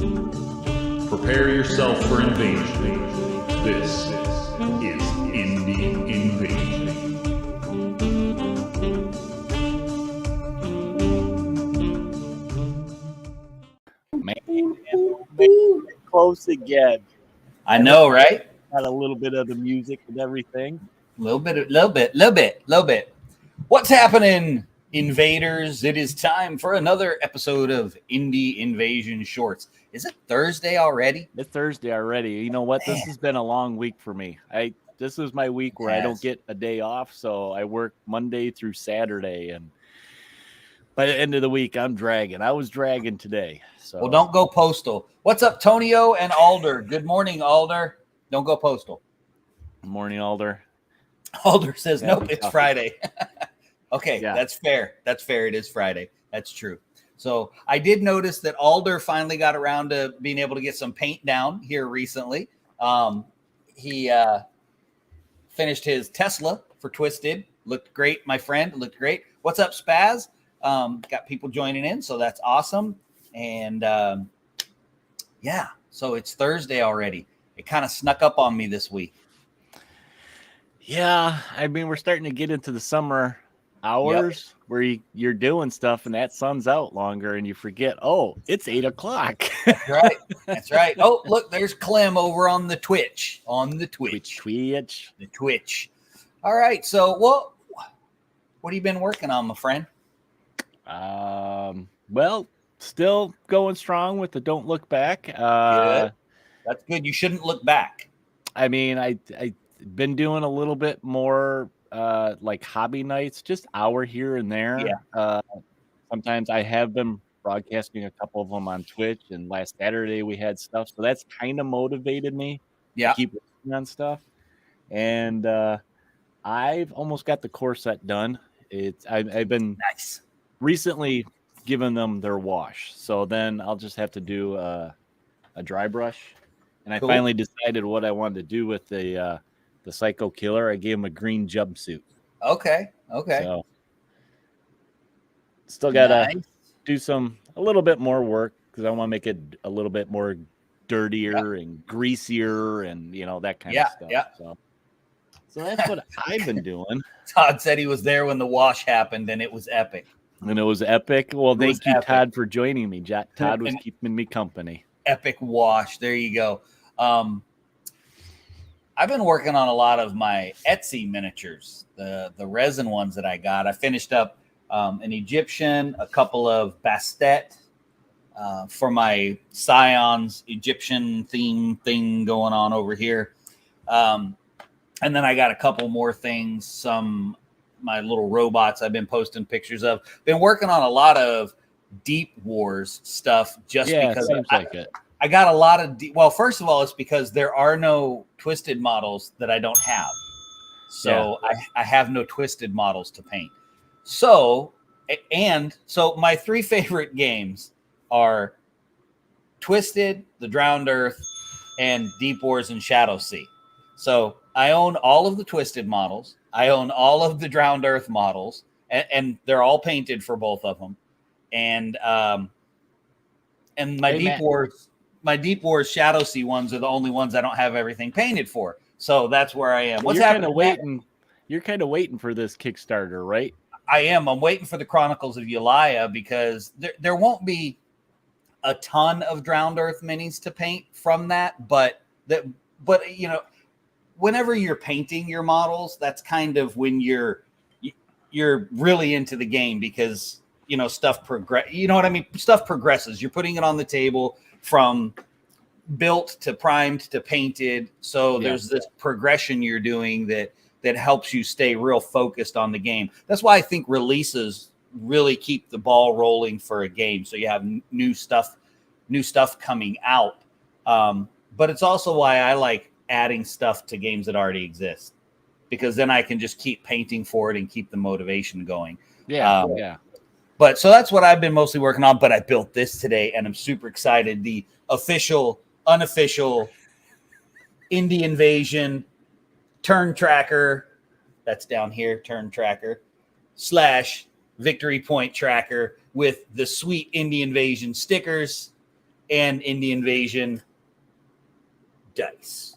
Prepare yourself for invasion. This is Indie Invasion. Man, close again. I know, right? Got a little bit of the music and everything. Little bit. What's happening, invaders? It is time for another episode of Indie Invasion Shorts. Is it Thursday already? It's Thursday already. You know what? This has been a long week for me. This is my week where I don't get a day off, so I work Monday through Saturday, and by the end of the week, I'm dragging. I was dragging today. So Well, don't go postal. What's up, Tonio and Alder? Good morning, Alder. Don't go postal. Good morning, Alder. Alder says, Yeah, nope, it's Friday. Okay, Yeah. That's fair. That's fair. It is Friday. That's true. So I did notice that Alder finally got around to being able to get some paint down here recently. He finished his Tesla for Twisted. Looked great, my friend. Looked great. What's up, Spaz? Got people joining in, so that's awesome. And yeah, so it's Thursday already. It kind of snuck up on me this week. Yeah, I mean, we're starting to get into the summer hours where you're doing stuff and that sun's out longer and you forget, oh, it's 8 o'clock. That's right. That's right. Oh, look, there's Clem over on the Twitch. The Twitch. All right. So, what have you been working on, my friend? Well, still going strong with the Don't Look Back. Good. That's good. You shouldn't look back. I mean, I been doing a little bit more like hobby nights, just hour here and there. Yeah. Sometimes I have been broadcasting a couple of them on Twitch, and last Saturday we had stuff, so that's kind of motivated me to keep working on stuff. And I've almost got the core set done. I've been recently giving them their wash, so then I'll just have to do a dry brush. And I finally decided what I wanted to do with the Psycho Killer. I gave him a green jumpsuit. Okay. So still got to do a little bit more work because I want to make it a little bit more dirtier and greasier and, that kind of stuff. Yeah. So that's what I've been doing. Todd said he was there when the wash happened and it was epic. Well, thank you, Todd, for joining me. Todd was keeping me company. Epic wash. There you go. I've been working on a lot of my Etsy miniatures, the resin ones that I got. I finished up an Egyptian, a couple of Bastet for my Scions Egyptian theme thing going on over here. And then I got a couple more things, my little robots I've been posting pictures of. Been working on a lot of Deep Wars stuff because I got a lot of well, first of all, it's because there are no Twisted models that I don't have. So I have no Twisted models to paint. So my three favorite games are Twisted, The Drowned Earth, and Deep Wars and Shadow Sea. So I own all of the Twisted models. I own all of the Drowned Earth models, and they're all painted for both of them. And my Deep Wars Shadow Sea ones are the only ones I don't have everything painted for. So that's where I am. What's happening? You're kind of waiting for this Kickstarter, right? I am. I'm waiting for the Chronicles of Yulaya because there won't be a ton of Drowned Earth minis to paint from that, but whenever you're painting your models, that's kind of when you're really into the game because stuff Stuff progresses. You're putting it on the table from built to primed to painted. So there's this progression you're doing that helps you stay real focused on the game. That's why I think releases really keep the ball rolling for a game. So you have new stuff coming out. But it's also why I like adding stuff to games that already exist, because then I can just keep painting for it and keep the motivation going. But so that's what I've been mostly working on. But I built this today and I'm super excited. The unofficial Indie Invasion turn tracker. That's down here, turn tracker / victory point tracker with the sweet Indie Invasion stickers and Indie Invasion dice.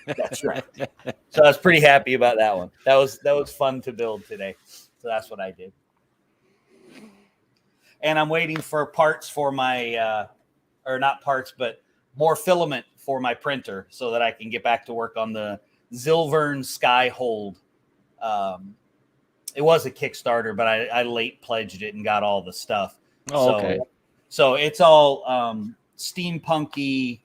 That's right. So I was pretty happy about that one. That was fun to build today. So that's what I did. And I'm waiting for parts for my, or not parts, but more filament for my printer so that I can get back to work on the Zilvern Skyhold. It was a Kickstarter, but I late pledged it and got all the stuff. Oh, okay. So it's all steampunky,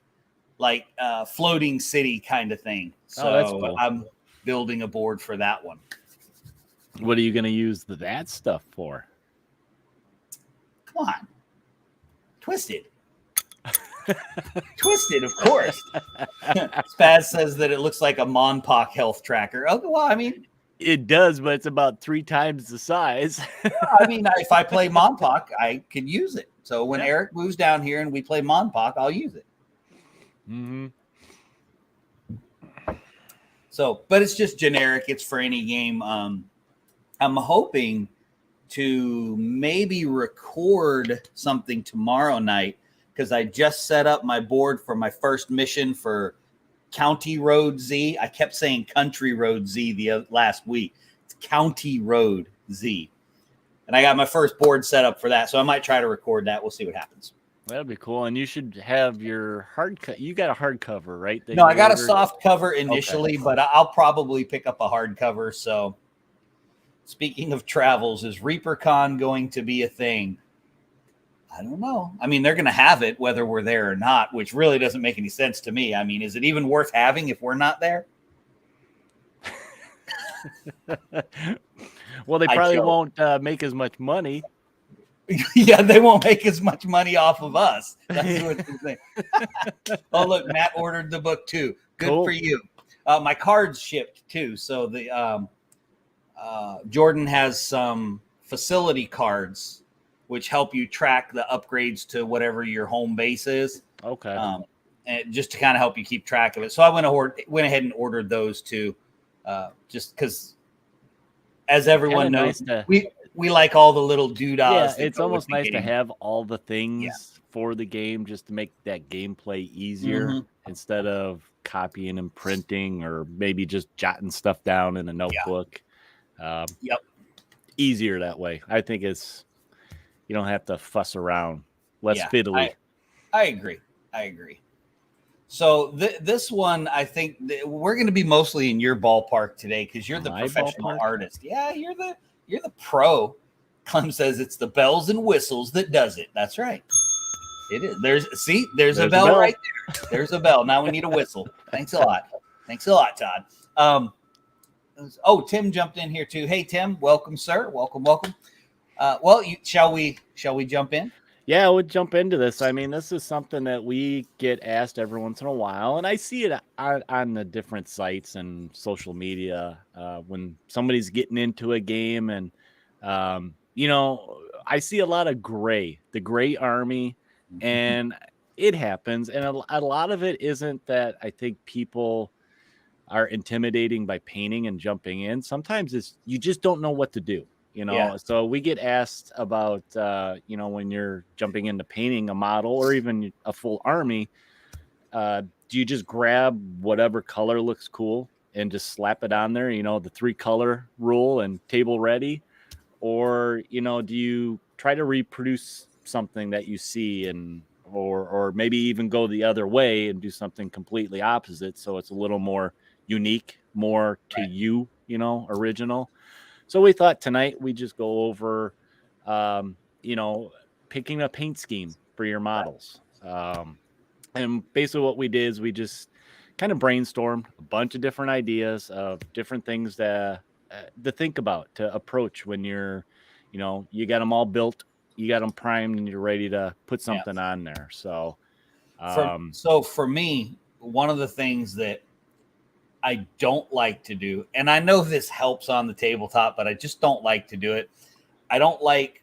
like floating city kind of thing. So that's cool. I'm building a board for that one. What are you going to use that stuff for? Come on. Twisted. Twisted, of course. Spaz says that it looks like a Monpok health tracker. Oh, well, I mean, it does, but it's about 3 times the size. I mean, if I play Monpok, I can use it. So when Eric moves down here and we play Monpok, I'll use it. Mm-hmm. So, but it's just generic. It's for any game. I'm hoping to maybe record something tomorrow night because I just set up my board for my first mission for County Road Z. I kept saying Country Road Z the last week. It's County Road Z. And I got my first board set up for that. So I might try to record that. We'll see what happens. That'd be cool. And you should have your you got a hardcover, right? No, I got a soft cover initially, but I'll probably pick up a hardcover. So speaking of travels, is ReaperCon going to be a thing? I don't know. I mean, they're going to have it whether we're there or not, which really doesn't make any sense to me. I mean, is it even worth having if we're not there? Well, they probably won't make as much money. Yeah, they won't make as much money off of us. That's what they're saying. Oh, look, Matt ordered the book too. Good for you. My cards shipped too. So the Jordan has some facility cards which help you track the upgrades to whatever your home base is. Okay. And just to kind of help you keep track of it. So I went ahead and ordered those too, just because, as everyone knows, we like all the little doodahs. Yeah, it's almost nice to have all the things for the game just to make that gameplay easier instead of copying and printing or maybe just jotting stuff down in a notebook. Easier that way. I think you don't have to fuss around. Less fiddly. I agree. So this one, I think we're going to be mostly in your ballpark today because you're the professional artist. Yeah, you're the pro. Clem says it's the bells and whistles that does it. That's right. It is. There's a bell right there. There's a bell. Now we need a whistle. Thanks a lot. Thanks a lot, Todd. Tim jumped in here too. Hey, Tim, welcome, sir. Welcome. Shall we jump in? Yeah, I would jump into this. I mean, this is something that we get asked every once in a while, and I see it on the different sites and social media when somebody's getting into a game, and I see a lot of the gray army, and it happens, and a lot of it isn't that I think people are intimidating by painting and jumping in. Sometimes it's you just don't know what to do. So we get asked about, when you're jumping into painting a model or even a full army, do you just grab whatever color looks cool and just slap it on there, the 3-color rule and table ready? Or, do you try to reproduce something that you see or maybe even go the other way and do something completely opposite? So it's a little more unique, more to you, original. So we thought tonight we just go over, picking a paint scheme for your models. And basically what we did is we just kind of brainstormed a bunch of different ideas of different things to think about, to approach when you're, you got them all built, you got them primed, and you're ready to put something on there. So, for me, one of the things that I don't like to do, and I know this helps on the tabletop, but I just don't like to do it. I don't like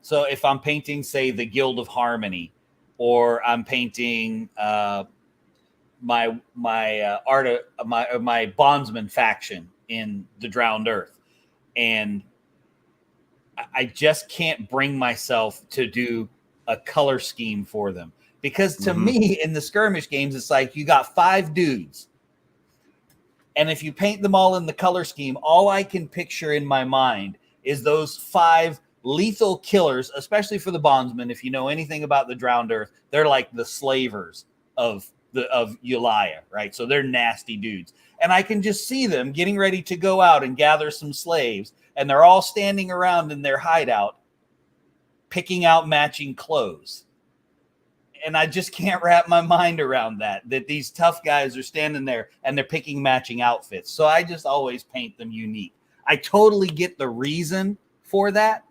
so if I'm painting, say, the Guild of Harmony, or I'm painting my bondsman faction in the Drowned Earth, and I just can't bring myself to do a color scheme for them. Because to me, in the skirmish games, it's like you got 5 dudes. And if you paint them all in the color scheme, all I can picture in my mind is those 5 lethal killers, especially for the bondsmen. If you know anything about the Drowned Earth, they're like the slavers of Yulia, right? So they're nasty dudes. And I can just see them getting ready to go out and gather some slaves. And they're all standing around in their hideout, picking out matching clothes. And I just can't wrap my mind around that these tough guys are standing there and they're picking matching outfits. So I just always paint them unique. I totally get the reason for that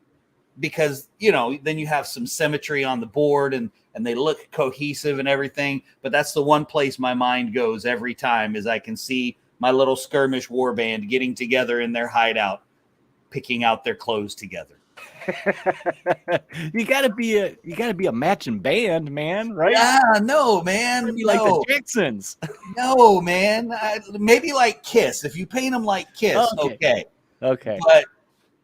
because, then you have some symmetry on the board and they look cohesive and everything. But that's the one place my mind goes every time is I can see my little skirmish warband getting together in their hideout, picking out their clothes together. You gotta be a matching band, man, right? Yeah, no, man. Like the Jacksons. No, man. Maybe like Kiss. If you paint them like Kiss, okay. But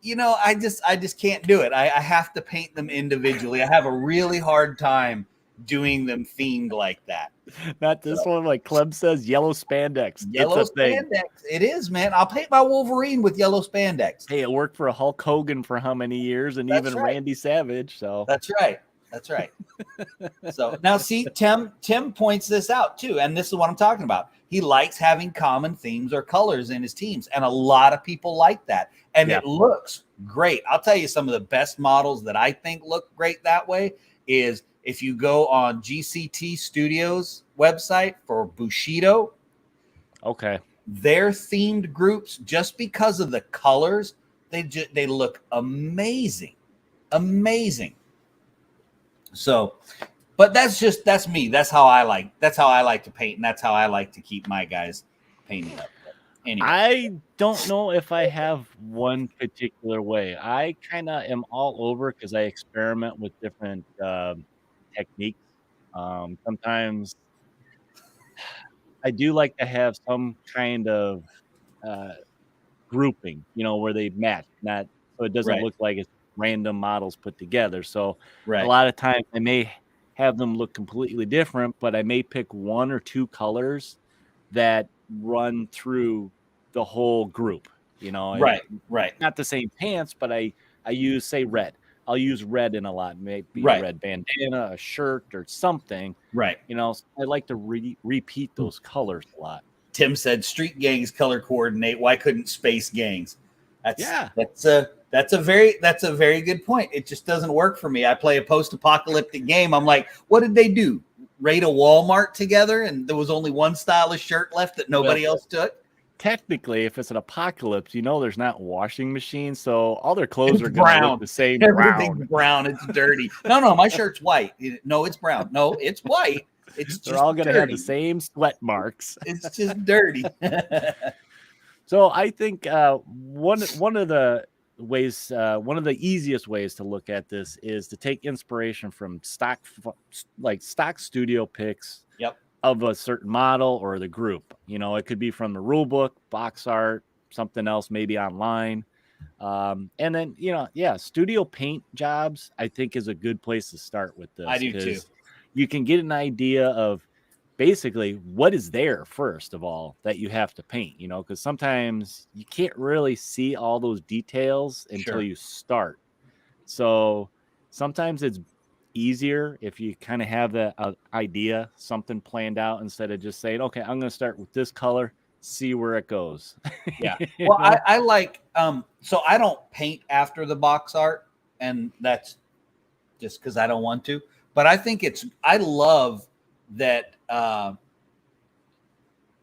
I just can't do it. I have to paint them individually. I have a really hard time doing them themed like that. Not this one, like Clem says, yellow spandex. Yellow spandex. It is, man. I'll paint my Wolverine with yellow spandex. Hey, it worked for Hulk Hogan for how many years, and even Randy Savage. So that's right. So now see, Tim points this out too, and this is what I'm talking about. He likes having common themes or colors in his teams, and a lot of people like that, and it looks great. I'll tell you some of the best models that I think look great that way is if you go on GCT Studios website for Bushido. Okay. Their themed groups, just because of the colors, they look amazing. Amazing. So, but that's me. That's how I like to paint, and that's how I like to keep my guys painted up. But anyway. I don't know if I have one particular way. I kind of am all over because I experiment with different techniques. Sometimes I do like to have some kind of grouping, where they match, not so it doesn't look like it's random models put together. So a lot of times I may have them look completely different, but I may pick 1 or 2 colors that run through the whole group, Right. Not the same pants, but I use, say, red. I'll use red in a lot, maybe a red bandana, a shirt, or something. Right. So I like to repeat those colors a lot. Tim said, "Street gangs color coordinate. Why couldn't space gangs?" That's a very good point. It just doesn't work for me. I play a post-apocalyptic game. I'm like, what did they do? Raid a Walmart together, and there was only one style of shirt left that nobody else took? Technically, if it's an apocalypse, there's not washing machines, so all their clothes are brown. Going to look the same. Everything's brown. It's dirty. No, my shirt's white. No, it's brown. No, it's white. They're all going to have the same sweat marks. It's just dirty. So I think one of the ways, one of the easiest ways to look at this is to take inspiration from stock studio picks. Of a certain model or the group. It could be from the rule book, box art, something else, maybe online. And then, studio paint jobs, I think, is a good place to start with this. I do too. You can get an idea of basically what is there first of all that you have to paint, because sometimes you can't really see all those details until you start. So sometimes it's easier if you kind of have that idea, something planned out, instead of just saying, okay, I'm going to start with this color, see where it goes. Well, I like so I don't paint after the box art, and that's just because I don't want to, but I think I love that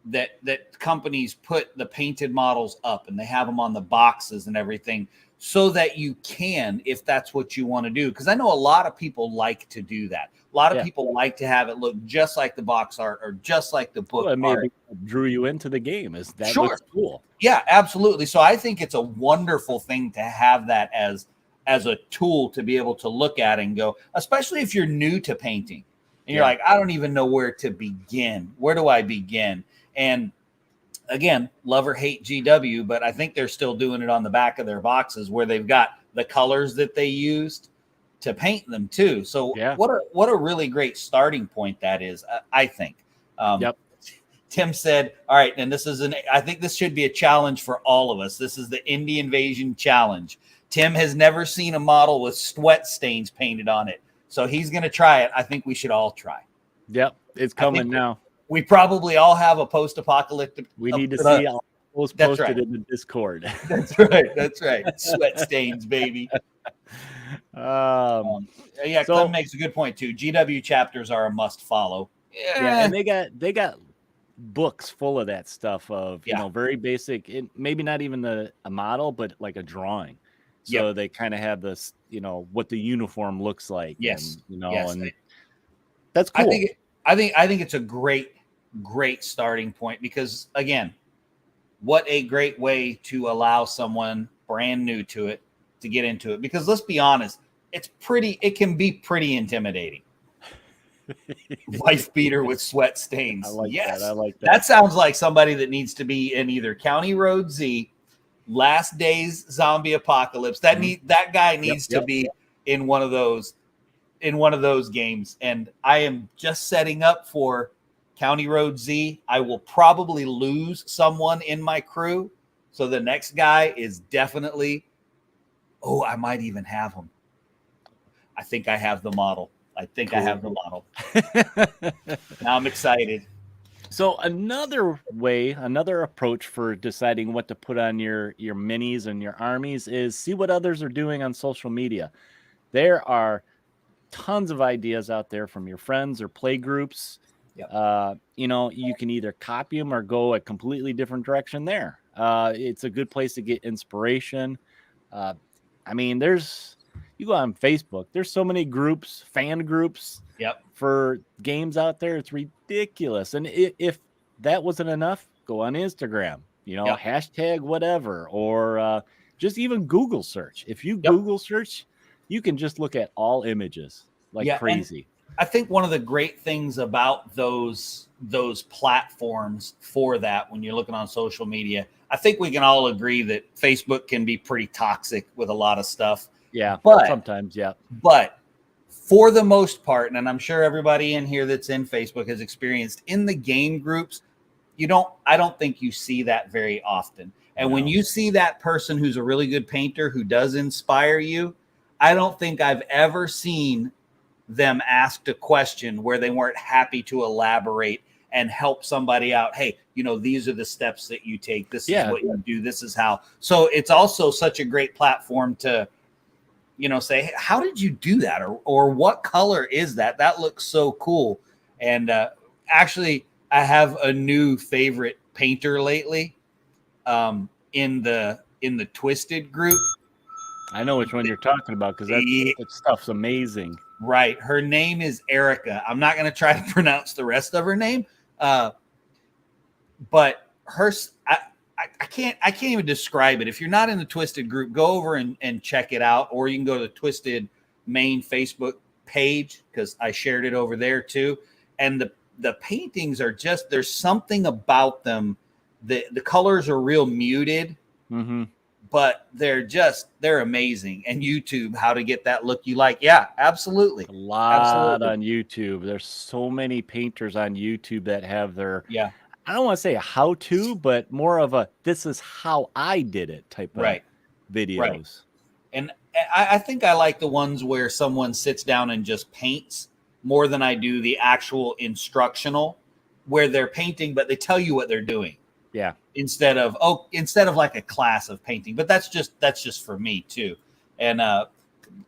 that companies put the painted models up and they have them on the boxes and everything, so that you can, if that's what you want to do. Because I know a lot of people like to do that. A lot of people like to have it look just like the box art or just like the book art. Maybe drew you into the game. Is that looks cool? Yeah, absolutely. So I think it's a wonderful thing to have that as a tool to be able to look at and go, especially if you're new to painting and you're like, I don't even know where to begin. Where do I begin? And again, love or hate GW, but I think they're still doing it on the back of their boxes where they've got the colors that they used to paint them too. So what a really great starting point that is, I think. Tim said, all right, and I think this should be a challenge for all of us. This is the Indie Invasion Challenge. Tim has never seen a model with sweat stains painted on it. So he's going to try it. I think we should all try. Yep. It's coming now. We probably all have a post-apocalyptic. We need to see all those posted in the Discord. That's right. Sweat stains, baby. Clem makes a good point too. GW chapters are a must follow. Yeah, and they got books full of that stuff of very basic, maybe not even a model, but like a drawing. So they kind of have this, what the uniform looks like. Yes. And that's cool. I think it's a great starting point because again, what a great way to allow someone brand new to it to get into it. Because let's be honest, it can be pretty intimidating. Wife beater with sweat stains. I like that. That sounds like somebody that needs to be in either County Road Z, Last Days Zombie Apocalypse. That guy needs to be in one of those games. And I am just setting up for County Road Z. I will probably lose someone in my crew. So the next guy is definitely, I might even have him. I think I have the model. Now I'm excited. So another approach for deciding what to put on your minis and your armies is see what others are doing on social media. There are tons of ideas out there from your friends or play groups. You can either copy them or go a completely different direction there. It's a good place to get inspiration. You go on Facebook, there's so many groups, fan groups for games out there. It's ridiculous. And if that wasn't enough, go on Instagram, hashtag whatever, or just even Google search. If you Google search, you can just look at all images like crazy. I think one of the great things about those platforms for that, when you're looking on social media, I think we can all agree that Facebook can be pretty toxic with a lot of stuff. Yeah, but sometimes, But for the most part, and I'm sure everybody in here that's in Facebook has experienced in the game groups, I don't think you see that very often. And when you see that person who's a really good painter who does inspire you, I don't think I've ever seen them asked a question where they weren't happy to elaborate and help somebody out. Hey, these are the steps that you take. This is what you do. This is how. So it's also such a great platform to, say, hey, how did you do that? Or what color is that? That looks so cool. And actually, I have a new favorite painter lately in the Twisted group. I know which one you're talking about because that stuff's amazing. Right. Her name is Erica. I'm not going to try to pronounce the rest of her name. But I can't even describe it. If you're not in the Twisted group, go over and check it out. Or you can go to the Twisted main Facebook page because I shared it over there too. And the paintings are just, there's something about them. The colors are real muted. Mm-hmm. But they're amazing. And YouTube, how to get that look you like. Yeah, absolutely. A lot on YouTube. There's so many painters on YouTube that have their, I don't want to say a how-to, but more of a, this is how I did it type of videos. Right. And I think I like the ones where someone sits down and just paints more than I do the actual instructional where they're painting, but they tell you what they're doing. Yeah. Instead of like a class of painting, but that's just for me too. And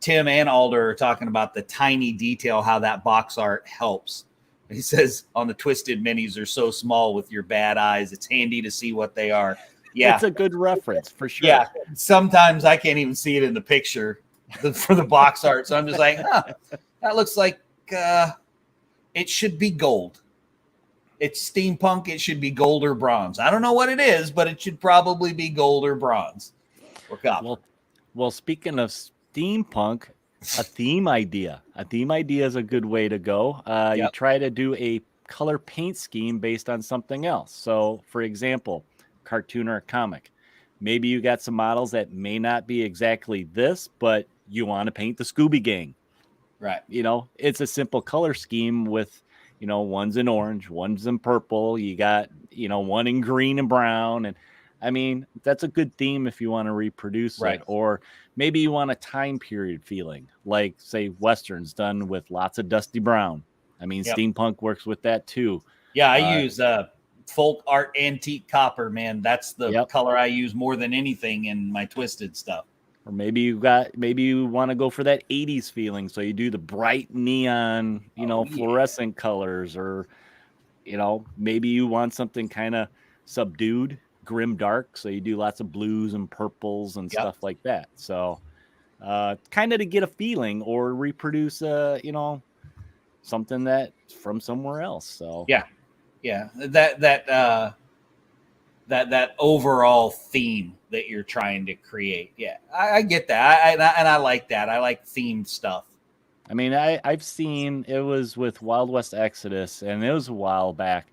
Tim and Alder are talking about the tiny detail, how that box art helps. He says on the Twisted minis, they're so small with your bad eyes. It's handy to see what they are. Yeah. It's a good reference for sure. Yeah. Sometimes I can't even see it in the picture for the box art. So I'm just like, that looks like it should be gold. It's steampunk. It should be gold or bronze. I don't know what it is, but it should probably be gold or bronze or copper. Well, speaking of steampunk, a theme idea. A theme idea is a good way to go. You try to do a color paint scheme based on something else. So, for example, cartoon or a comic. Maybe you got some models that may not be exactly this, but you want to paint the Scooby Gang. Right. You know, it's a simple color scheme with, you know, one's in orange, one's in purple. You got, you know, one in green and brown. And I mean, that's a good theme if you want to reproduce Right. it. Or maybe you want a time period feeling, like, say, Westerns done with lots of dusty brown. I mean, Yep. steampunk works with that too. Yeah, I use folk art antique copper, man. That's the Yep. color I use more than anything in my twisted stuff. Or maybe you want to go for that 80s feeling. So you do the bright neon, you know, fluorescent colors, or, you know, maybe you want something kind of subdued, grim dark. So you do lots of blues and purples and stuff like that. So kind of to get a feeling or reproduce, you know, something that from somewhere else. So yeah, that overall theme that you're trying to create. Yeah, I get that. I like that. I like themed stuff. I mean, I've seen, it was with Wild West Exodus, and it was a while back,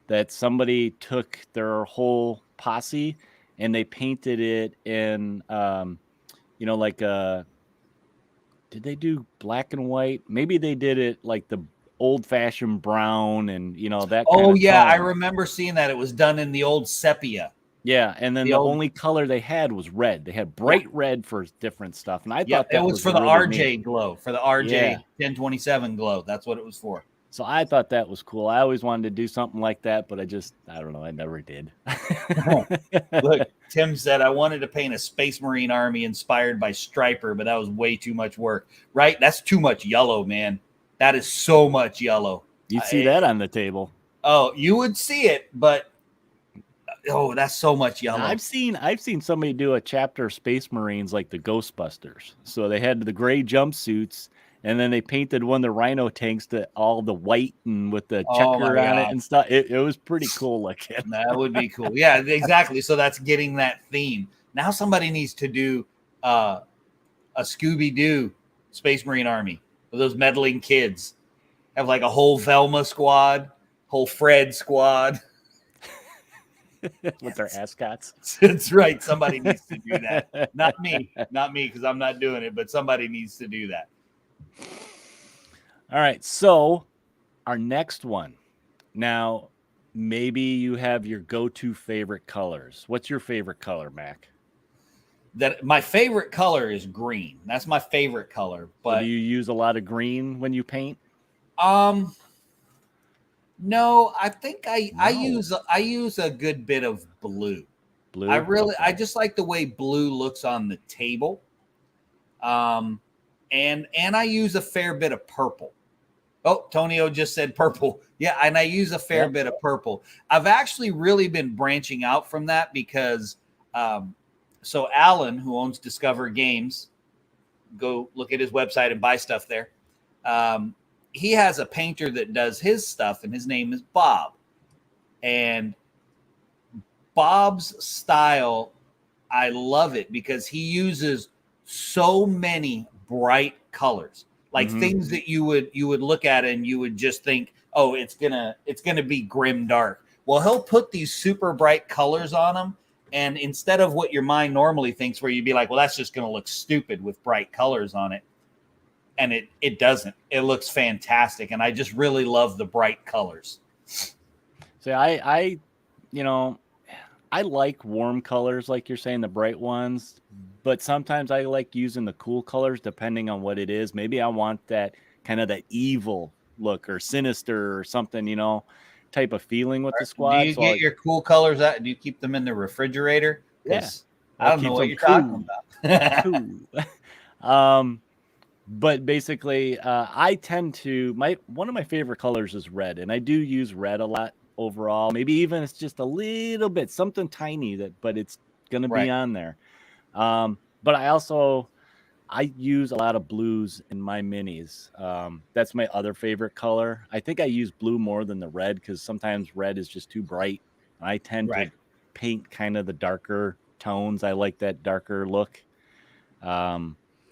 that somebody took their whole posse and they painted it in, you know, like did they do black and white? Maybe they did it like the old fashioned brown and, you know, that kind of yeah, tone. I remember seeing that. It was done in the old sepia. Yeah, and then the only color they had was red. They had bright red for different stuff, and I thought that it was for the really RJ neat. glow, for the RJ 1027 glow. That's what it was for. So I thought that was cool. I always wanted to do something like that, but I don't know. I never did. Look, Tim said, I wanted to paint a Space Marine army inspired by Striper, but that was way too much work. Right? That's too much yellow, man. That is so much yellow. You'd see that on the table. Oh, you would see it, but that's so much yellow. Now, I've seen somebody do a chapter of Space Marines like the Ghostbusters. So they had the gray jumpsuits, and then they painted one of the Rhino tanks to all the white and with the checker on it and stuff. It was pretty cool looking. That would be cool. Yeah, exactly. So that's getting that theme. Now somebody needs to do a Scooby-Doo Space Marine army with those meddling kids. Have like a whole Velma squad, whole Fred squad. With their ascots. That's right. Somebody needs to do that. Not me, because I'm not doing it, but somebody needs to do that. All right. So our next one. Now, maybe you have your go-to favorite colors. What's your favorite color, Mac? That my favorite color is green. That's my favorite color. But do you use a lot of green when you paint? No, I think I use a good bit of blue. Blue. I just like the way blue looks on the table. And I use a fair bit of purple. Oh, Tonio just said purple. Yeah, and I use a fair bit of purple. I've actually really been branching out from that because so Alan, who owns Discover Games, go look at his website and buy stuff there. He has a painter that does his stuff, and his name is Bob. And Bob's style, I love it because he uses so many bright colors, like things that you would look at and you would just think, oh, it's gonna be grim dark. Well, he'll put these super bright colors on them, and instead of what your mind normally thinks, where you'd be like, well, that's just gonna look stupid with bright colors on it. And it doesn't. It looks fantastic, and I just really love the bright colors. So I like warm colors, like you're saying, the bright ones. But sometimes I like using the cool colors, depending on what it is. Maybe I want that kind of that evil look or sinister or something, you know, type of feeling with the squad. Do you get your cool colors out? Do you keep them in the refrigerator? Yes. Yeah. I don't know what you're talking about. Cool. But basically, I tend to one of my favorite colors is red, and I do use red a lot overall. Maybe even it's just a little bit, something tiny but it's gonna be on there. But I use a lot of blues in my minis. That's my other favorite color. I think I use blue more than the red because sometimes red is just too bright. I tend to paint kind of the darker tones. I like that darker look.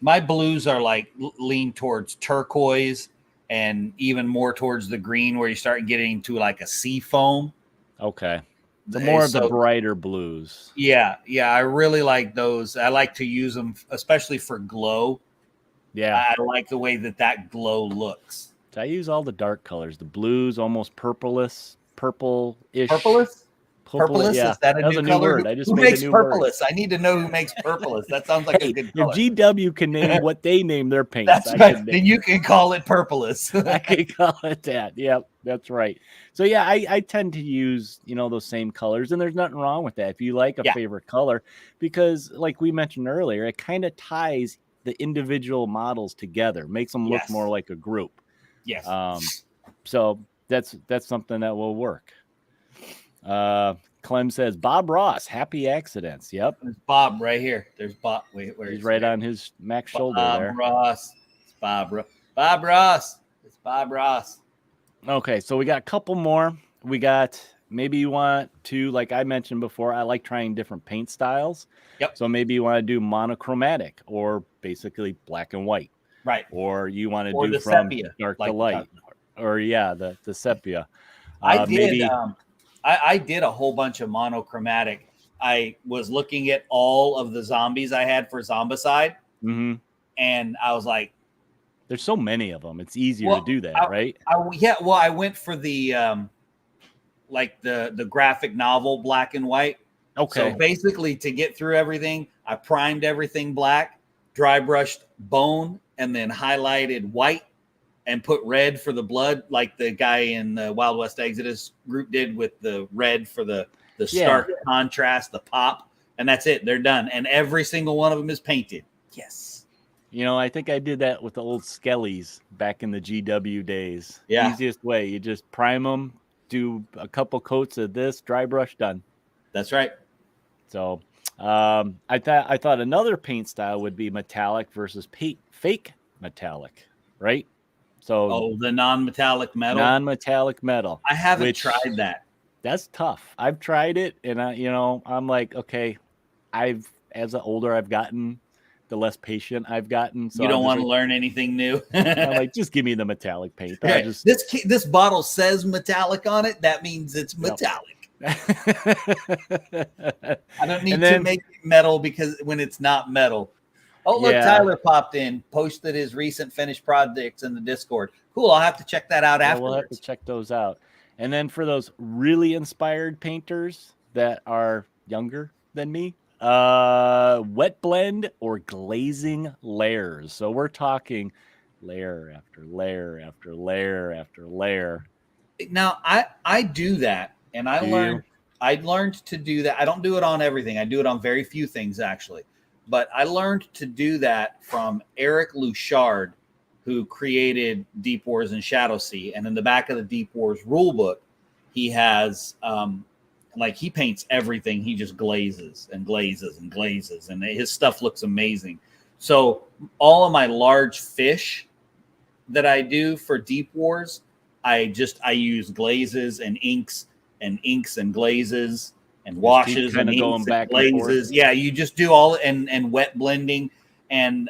My blues are like lean towards turquoise and even more towards the green, where you start getting to like a sea foam. Okay. The more of the brighter blues. Yeah. I really like those. I like to use them, especially for glow. Yeah. I like the way that glow looks. So I use all the dark colors, the blues, almost purplish. Purplish? Purplish? Yeah. Is that a was new color? word. I just who made makes a new word. purplish? I need to know who makes purplish. That sounds like a good color. If GW can name what they name their paints, That's right. Then you can call it purplish. I can call it that. Yep, that's right. So yeah, I tend to use, those same colors, and there's nothing wrong with that if you like a favorite color, because like we mentioned earlier, it kind of ties the individual models together, makes them look more like a group. Yes. So that's something that will work. Clem says Bob Ross, happy accidents. Yep. There's Bob right here. There's Bob. Wait, where he's right on his Mac shoulder there. Ross. It's Bob Ross. It's Bob Ross. Okay, so we got a couple more. We got, maybe you want to, like I mentioned before, I like trying different paint styles. Yep. So maybe you want to do monochromatic, or basically black and white. Right. Or you want to or do the from sepia, dark to light. Or the sepia. I did a whole bunch of monochromatic. I was looking at all of the zombies I had for Zombicide, and I was like, there's so many of them. It's easier to do that, right? I went for the the graphic novel black and white. Okay. So basically, to get through everything, I primed everything black, dry brushed bone, and then highlighted white and put red for the blood, like the guy in the Wild West Exodus group did with the red for the stark contrast, the pop, and that's it. They're done. And every single one of them is painted. Yes. I think I did that with the old Skellies back in the GW days. Yeah. Easiest way. You just prime them, do a couple coats of this, dry brush, done. That's right. So I thought another paint style would be metallic versus fake metallic, right? So the non-metallic metal. Non-metallic metal. I haven't tried that. That's tough. I've tried it, and I'm like, okay, as the older I've gotten, the less patient I've gotten. So you don't want to learn anything new. I'm like, just give me the metallic paint. Right. This bottle says metallic on it. That means it's metallic. I don't need to make it metal because when it's not metal. Oh, look, Tyler popped in, posted his recent finished projects in the Discord. Cool, I'll have to check that out afterwards. We'll have to check those out. And then for those really inspired painters that are younger than me, wet blend or glazing layers. So we're talking layer after layer after layer after layer. Now, I do that, and I learned to do that. I don't do it on everything. I do it on very few things, actually. But I learned to do that from Eric Luchard, who created Deep Wars and Shadowsea. And in the back of the Deep Wars rulebook, he has, he paints everything. He just glazes and glazes and glazes. And his stuff looks amazing. So all of my large fish that I do for Deep Wars, I use glazes and inks and glazes and washes and inks and glazes. Yeah, you just do all and wet blending. And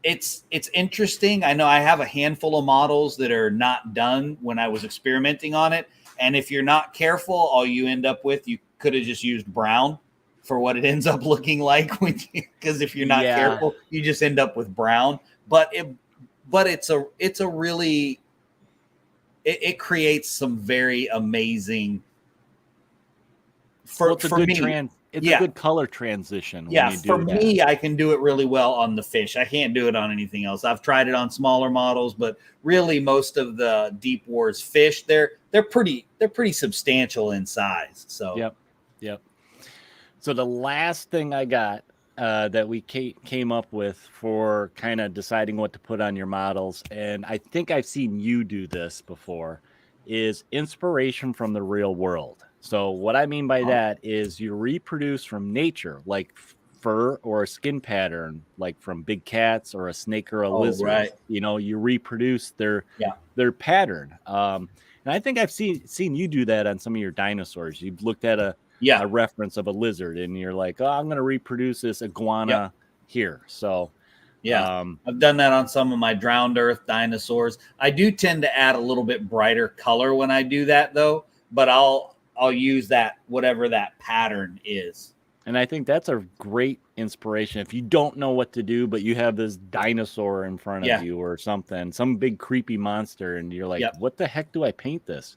it's interesting. I know I have a handful of models that are not done when I was experimenting on it. And if you're not careful, all you end up with, you could have just used brown for what it ends up looking like because if you're not careful, you just end up with brown. But it's a really it creates some very amazing for me. It's a good color transition. Yeah, for me, I can do it really well on the fish. I can't do it on anything else. I've tried it on smaller models, but really most of the Deep Wars fish, they're pretty substantial in size. So Yep. So the last thing I got that we came up with for kind of deciding what to put on your models, and I think I've seen you do this before, is inspiration from the real world. So what I mean by that is you reproduce from nature, like fur or a skin pattern, like from big cats or a snake or a lizard. Right. You reproduce their pattern. And I think I've seen you do that on some of your dinosaurs. You've looked at a reference of a lizard, and you're like, oh, I'm going to reproduce this iguana here. So I've done that on some of my drowned earth dinosaurs. I do tend to add a little bit brighter color when I do that, though. But I'll use that, whatever that pattern is. And I think that's a great inspiration. If you don't know what to do, but you have this dinosaur in front of you or something, some big creepy monster, and you're like, what the heck do I paint this?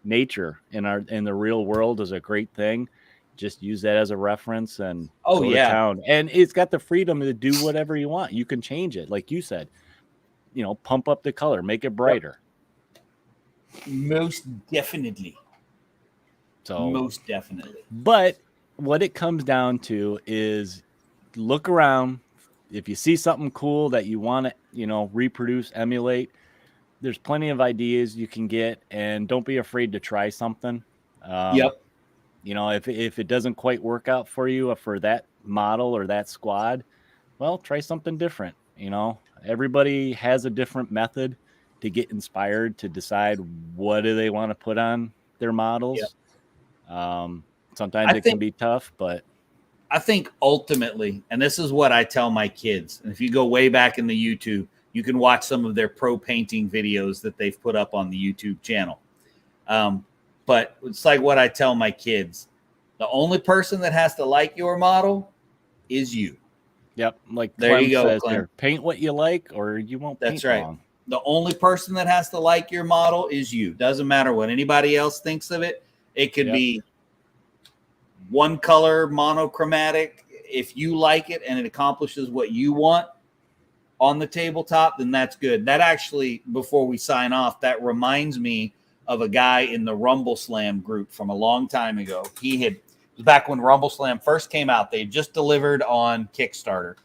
Nature in the real world is a great thing. Just use that as a reference and go to town. And it's got the freedom to do whatever you want. You can change it, like you said. Pump up the color, make it brighter. Most definitely. Most definitely. But what it comes down to is look around. If you see something cool that you want to, reproduce, emulate, there's plenty of ideas you can get, and don't be afraid to try something. If it doesn't quite work out for you for that model or that squad, well, try something different. Everybody has a different method to get inspired, to decide what do they want to put on their models. Sometimes it can be tough, but I think ultimately, and this is what I tell my kids, and if you go way back in the YouTube, you can watch some of their pro painting videos that they've put up on the YouTube channel. But it's like what I tell my kids. The only person that has to like your model is you. Yep. Like there Clem you go, says Clem. There, paint what you like or you won't paint. That's right. Long. The only person that has to like your model is you. Doesn't matter what anybody else thinks of it. It could be one color, monochromatic. If you like it and it accomplishes what you want on the tabletop, then that's good. That actually, before we sign off, that reminds me of a guy in the Rumble Slam group from a long time ago. It was back when Rumble Slam first came out. They just delivered on Kickstarter.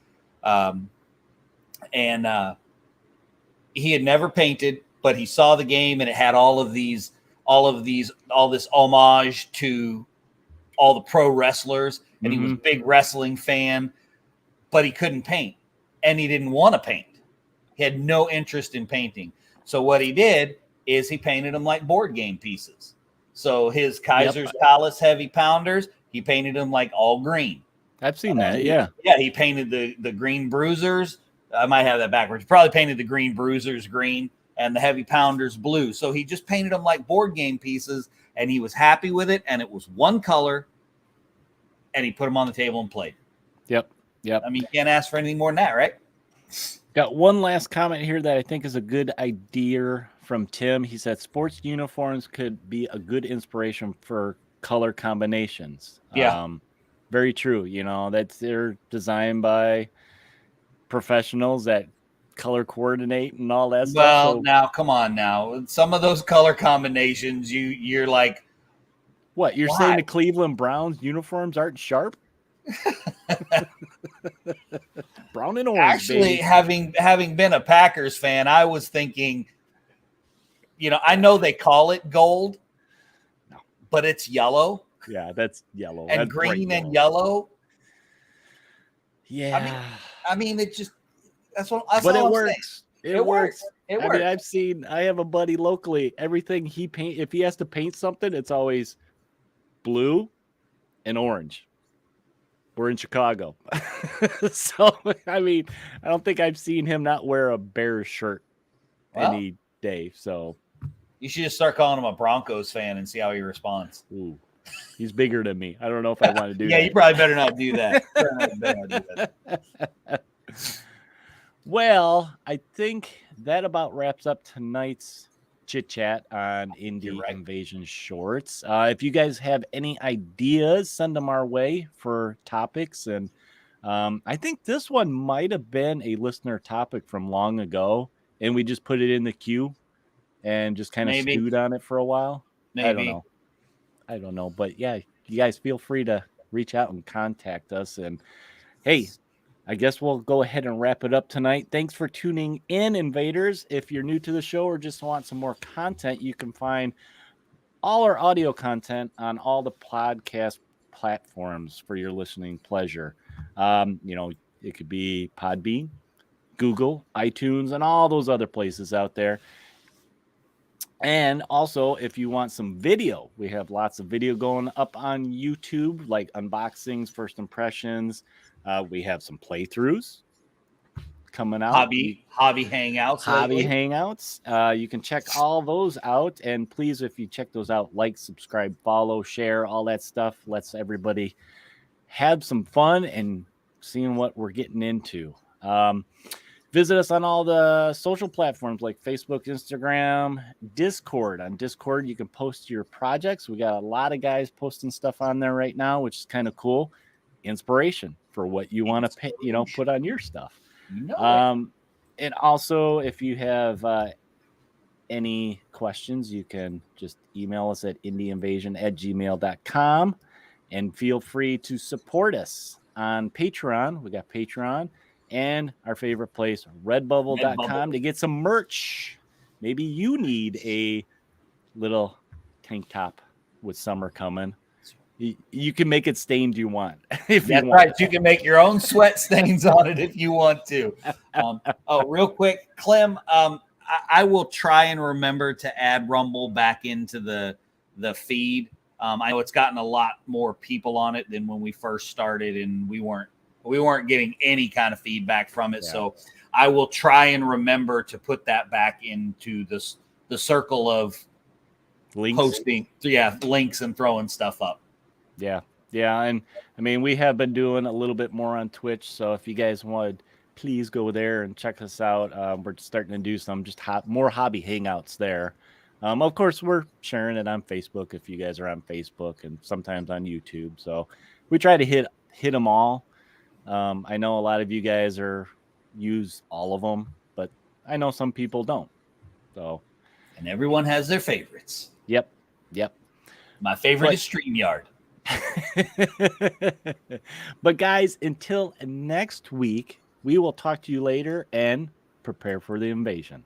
He had never painted, but he saw the game and it had all this homage to all the pro wrestlers. And he was a big wrestling fan, but he couldn't paint and he didn't want to paint. He had no interest in painting. So what he did is he painted them like board game pieces. So his Kaiser's Palace heavy pounders, he painted them like all green. I've seen that. Yeah. He painted the green bruisers. I might have that backwards. Probably painted the green bruisers green and the heavy pounders blue. So he just painted them like board game pieces and he was happy with it. And it was one color and he put them on the table and played. Yep. I mean, you can't ask for anything more than that, right? Got one last comment here that I think is a good idea from Tim. He said sports uniforms could be a good inspiration for color combinations. Very true. They're designed by professionals that color coordinate and all that stuff. Well, now come on now. Some of those color combinations, you're like, what? You're saying the Cleveland Browns uniforms aren't sharp? Brown and orange. Actually, having been a Packers fan, I was thinking, I know they call it gold, but it's yellow. Yeah, that's yellow. And that's green and yellow. Yeah. I mean, it just that's what. But it works. It works. It works. I mean, I have a buddy locally. Everything if he has to paint something, it's always blue and orange. We're in Chicago. So, I mean, I don't think I've seen him not wear a Bears shirt any day. So you should just start calling him a Broncos fan and see how he responds. Ooh, he's bigger than me. I don't know if I want to do that. Yeah, you probably better not do that. Well, I think that about wraps up tonight's chit chat on Indie Invasion Shorts. If you guys have any ideas, send them our way for topics. And I think this one might have been a listener topic from long ago, and we just put it in the queue and just kind of stewed on it for a while. Maybe. I don't know. But yeah, you guys feel free to reach out and contact us. And hey, I guess we'll go ahead and wrap it up tonight. Thanks for tuning in, Invaders. If you're new to the show or just want some more content, you can find all our audio content on all the podcast platforms for your listening pleasure. It could be Podbean, Google, iTunes, and all those other places out there. And also, if you want some video, we have lots of video going up on YouTube, like unboxings, first impressions. We have some playthroughs coming out. Hobby hangouts. You can check all those out. And please, if you check those out, like, subscribe, follow, share, all that stuff. Let's everybody have some fun and seeing what we're getting into. Visit us on all the social platforms like Facebook, Instagram, Discord. On Discord, you can post your projects. We got a lot of guys posting stuff on there right now, which is kind of cool. Inspiration for what you want to put on your stuff. And also, if you have any questions, you can just email us at indieinvasion@gmail.com, and feel free to support us on Patreon. We got Patreon and our favorite place, redbubble.com, to get some merch. Maybe you need a little tank top with summer coming. You can make it stained you want. That's right. You can make your own sweat stains on it if you want to. Real quick, Clem, I will try and remember to add Rumble back into the feed. I know it's gotten a lot more people on it than when we first started, and we weren't getting any kind of feedback from it. Yeah. So I will try and remember to put that back into the circle of links. Posting. Yeah, links and throwing stuff up. Yeah. And I mean, we have been doing a little bit more on Twitch. So if you guys would, please go there and check us out. We're starting to do some just more hobby hangouts there. Of course, we're sharing it on Facebook if you guys are on Facebook, and sometimes on YouTube. So we try to hit them all. I know a lot of you guys use all of them, but I know some people don't. So, and everyone has their favorites. Yep. My favorite is StreamYard. But guys, until next week, we will talk to you later and prepare for the invasion.